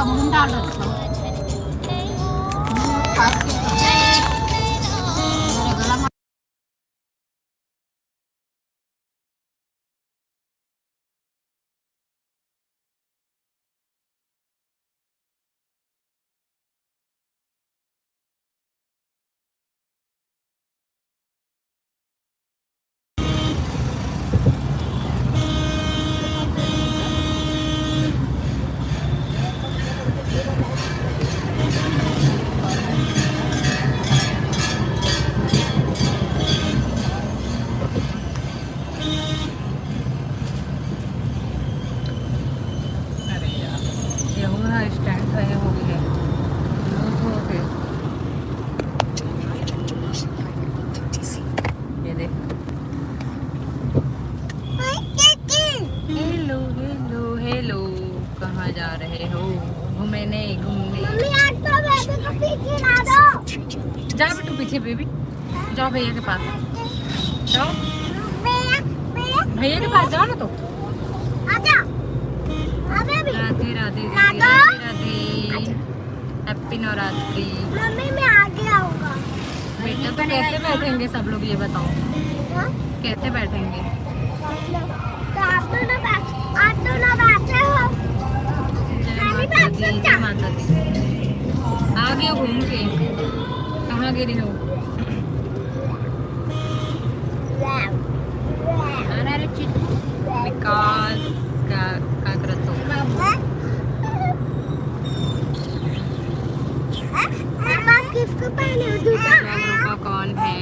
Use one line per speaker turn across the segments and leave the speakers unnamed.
जामुन डाल रखा हूँ। स्टैंड है हो गया ये देख। हेलो हेलो हेलो, कहाँ जा रहे हो? घूमने घूमने। जा बेटू पीछे बेबी, जाओ भैया के पास जाओ, भैया के पास जाओ ना। तो राधे राधे राधे राधे राधे, हैप्पी नवरात्रि।
मम्मी मैं आगे आऊंगा।
बेटा तो कैसे बैठेंगे सब लोग, ये बताओ कैसे बैठेंगे?
तो आप तो ना बैठे हो।
जय माता दी। आगे घूम के कहाँ गिरी हो? विकास का करत हो?
किसको पहने हो जूता?
का कौन है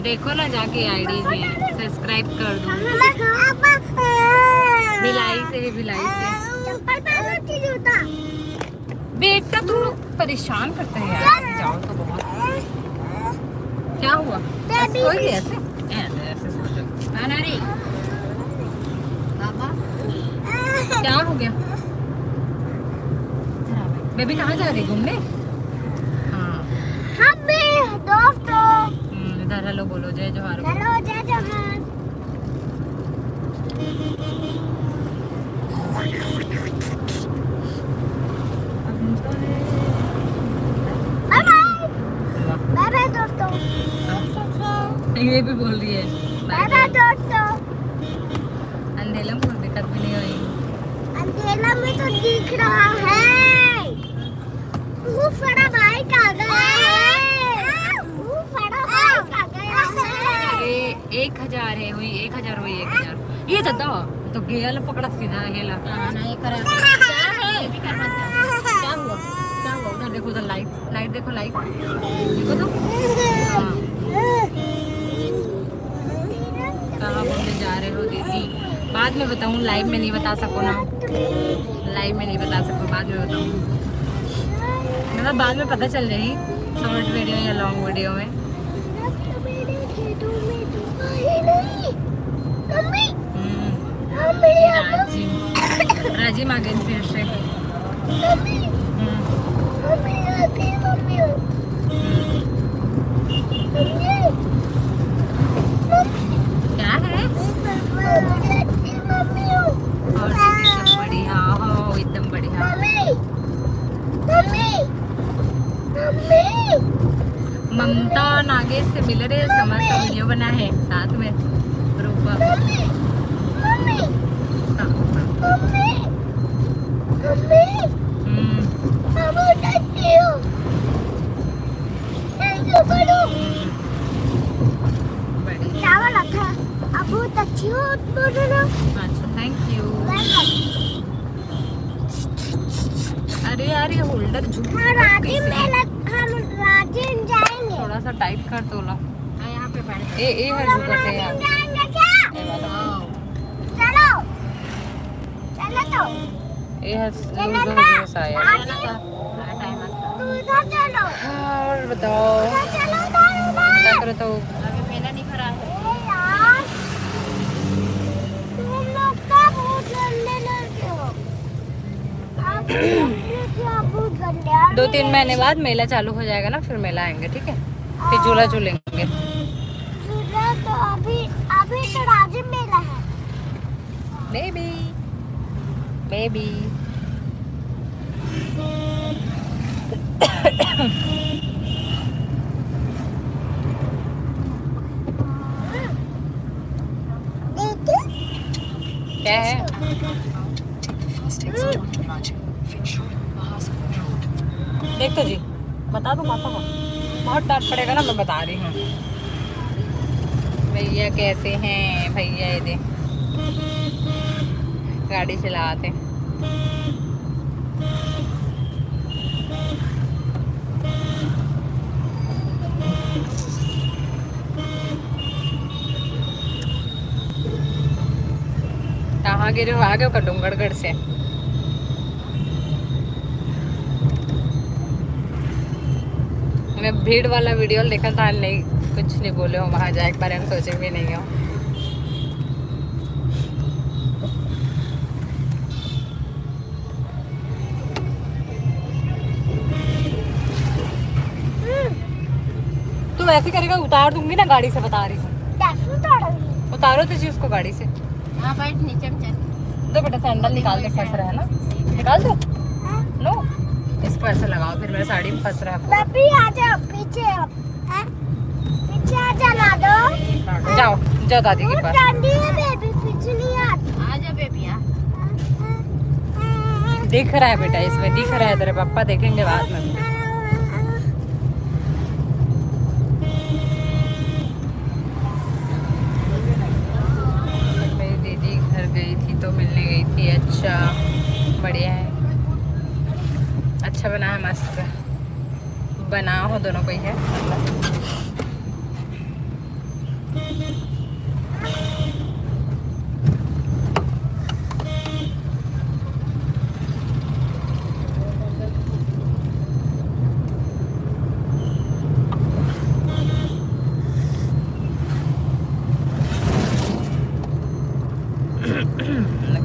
देखो ना जाके आईडी में, सब्सक्राइब कर दो। भिलाई से है, भिलाई से।
चप्पल पहनो कि जूता?
बेटा तुम लोग परेशान करते हैं यार, जाओ तो बहुत। क्या हुआ? सोई गए ऐसे ऐसे सो जाओ। रे बाबा क्या हो गया? बेबी कहाँ जा रही घूमने? इधर हेलो बोलो, जय जोहार।
हेलो जय जोहार। बाय बाय दोस्तों।
ये भी बोल रही है
बाय बाय दोस्तों।
अंधेला में कोई दिक्कत भी नहीं हुई।
अंधेला में तो दिख रहा है। वो बड़ा बाइक आ गया है।
1000 है हुई, 1000 हुई 1000। ये दादा तो गेल पकड़ा सीधा हेला नहीं करे। क्या है? क्या हुआ? क्या हुआ? उधर देखो, उधर लाइट देखो, लाइट देखो तो। कहाँ घूमने जा रहे हो दीदी? बाद में बताऊँ, लाइव में नहीं बता सको ना। लाइव में नहीं बता सको, बाद में बताऊँ। मतलब बाद में पता चल जाएगी, शॉर्ट वीडियो या लॉन्ग वीडियो में। राजी मांगे फिर से। क्या है? और एकदम बढ़िया हो, एकदम बढ़िया। ममता नागेश से मिल रहे, समस्त वीडियो बना है साथ में ग्रुप।
बहुत अच्छी हो।
अच्छा थैंक यू। अरे यार ये होल्डर झूठ
जाएंगे।
थोड़ा सा टाइट कर दो ला। यहाँ पे बैठ ए है झूठे यार।
चलो चलो तो
ये है लूजर साया।
चलो
और बताओ क्या करे तो अभी मेला नहीं भरा है।
तुम लोग का बहुत गंदे लड़के हो।
2-3 महीने बाद मेला चालू हो जाएगा ना, फिर मेला आएंगे, ठीक है? फिर झूला झूलेंगे।
झूला तो अभी तो राजी मेला है।
बेबी बेबी क्या है? देख तो जी, बता दो पापा को, बहुत डांट पड़ेगा ना, मैं बता रही हूँ। भैया कैसे हैं भैया, ये दे गाड़ी चलाते। कहाँ गिरे हो? आ गए हो कटुमगढ़ से। मैं भीड़ वाला वीडियो देखा था, नहीं कुछ नहीं बोले हो, वहाँ जाए के बारे में सोचे भी नहीं हो। तू ऐसे करेगा, उतार दूंगी ना गाड़ी से, बता रही हूँ। उतारो तो जी उसको गाड़ी से।
हाँ बैठ नीचे में चल।
तो बेटा सैंडल निकाल के फंस रहा है ना, निकाल दो। लो इस पर ऐसे लगाओ, फिर मेरे साड़ी में फंस रहा है।
बेबी आ जाओ पीछे, अब पीछे आ जा दो।
जाओ जाओ दादी के पास।
डंडी है बेबी, पीछे नहीं आ जा बेबी। आ
दिख रहा है बेटा, इसमें दिख रहा है, तेरे पापा देखेंगे बाद में। मेरी दीदी घर गई थी तो मिलने गई थी। अच्छा बढ़िया है, अच्छा बना है, मस्त बना हो दोनों को ही है।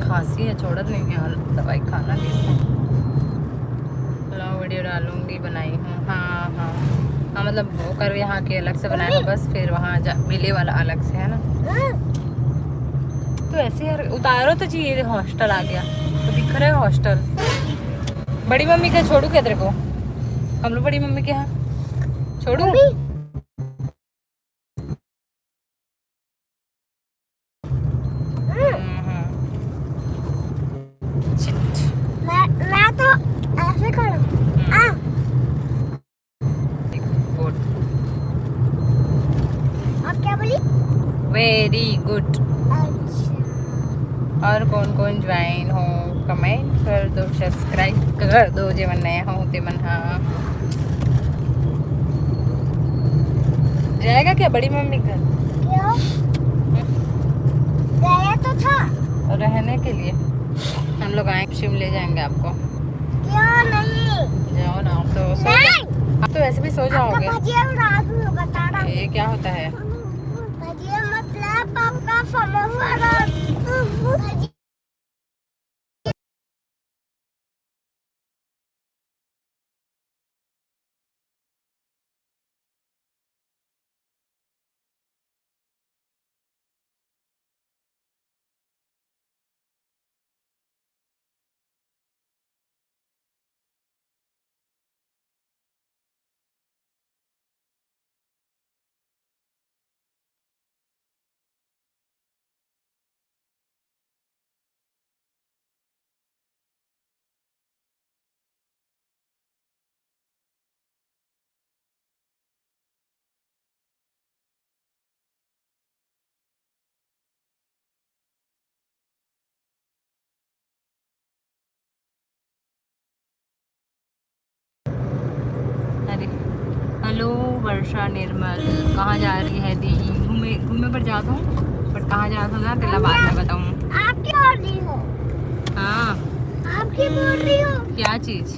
खांसी है, छोड़ नहीं क्या, दवाई खाना नहीं। वीडियो डालूंगी, बनाई हूँ। हाँ हाँ हाँ, मतलब वो कर यहाँ के अलग से बनाया है बस, फिर वहाँ मिले वाला अलग से है ना। तो ऐसे यार उतारो तो जी, ये हॉस्टल आ गया तो दिख रहा है हॉस्टल। बड़ी मम्मी का छोड़ू क्या तेरे को? हम लोग बड़ी मम्मी के यहाँ छोड़ू?
मैं तो ऐसे करूँ। आप क्या बोली?
Very good.
अच्छा।
और कौन कौन ज्वाइन हो कमेंट कर दो, सब्सक्राइब कर दो जे मन नया हो ते मन। हाँ जाएगा क्या बड़ी मम्मी घर?
क्यों? गया तो था
रहने के लिए। हम लोग आए, शिमले जाएंगे आपको।
क्यों नहीं?
जाओ ना, आप तो सो
नहीं।
आप तो वैसे भी सो जाओगे।
भजिया उड़ा दूँ, बता रहा हूँ।
ये क्या होता है?
भजिया मतलब आपका समोसा। भजिया
हेलो वर्षा निर्मल, कहाँ जा रही है दी? घूमे घूमे पर जाता हूँ, पर कहाँ जाता हूँ ना तेरा बाद में बताऊँ।
आप क्या बोल रही हो?
हाँ
आप क्या बोल रही हो?
क्या चीज?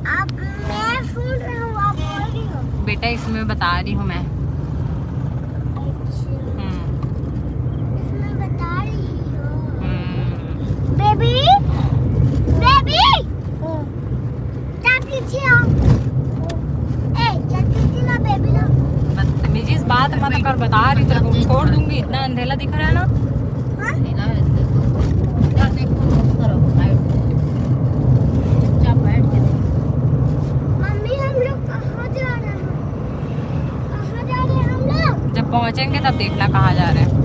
आप, मैं सुन रही हूँ, आप बोल रही हो।
बेटा इसमें बता रही हूँ मैं।
इसमें बता रही हो।
हम्म।
बेबी बेबी पीछे आओ। चल पीछे ना बेबी ना।
बदतमीजी इस बात मत कर, बता रही तेरे को, छोड़ दूंगी। इतना अंधेला दिख रहा है ना।
मम्मी हम लोग
पहुंचेंगे तब देखना कहाँ जा रहे हैं।